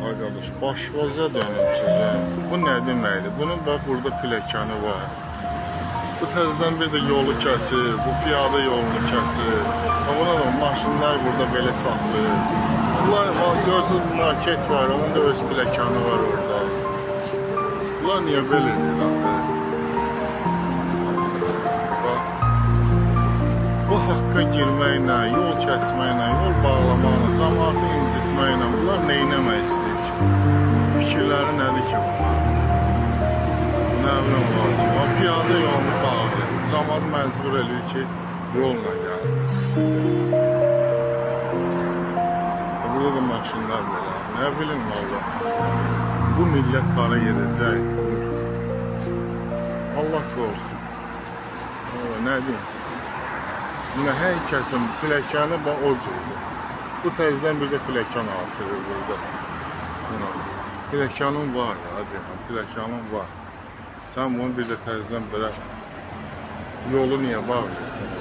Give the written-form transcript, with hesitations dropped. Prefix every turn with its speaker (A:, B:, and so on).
A: Arkadaş başvaza dönüb ya. Bu ne deməkdir? Bunun bak burada pləkanı var. Bu təzədən bir də yolu kəsir, bu piyada yolunu kəsir. Buna da maşınlar burada belə saxlayır. Bunlar görsünüz market var, onun da öz pləkanı var orada. Bunlar niyə belə edirlər? Bu haqqa girməklə, yol kəsməklə, yol bağlamaqla, cəmaatı incitməklə bunlar neynəmək istəyir ki? Fikirləri nədir ki bunlar? Nə bilim var. Piyada yolunu bağlayır. Cəmaat məcbur edir ki, yolla gəlsin, çıxsın. Burada da maşınlar belə. Nə bilim valla. Bu millət para gedəcək. Allah qorusun. Nə deyim? Yine hər kəsin pləkanı o cürdür. Bu tərzdən bir də pləkan artırır burada. Pləkanın var ya, deyəm, pləkanın var. Sən bunu bir də tərzdən belə yolu niyə bağlayırsan?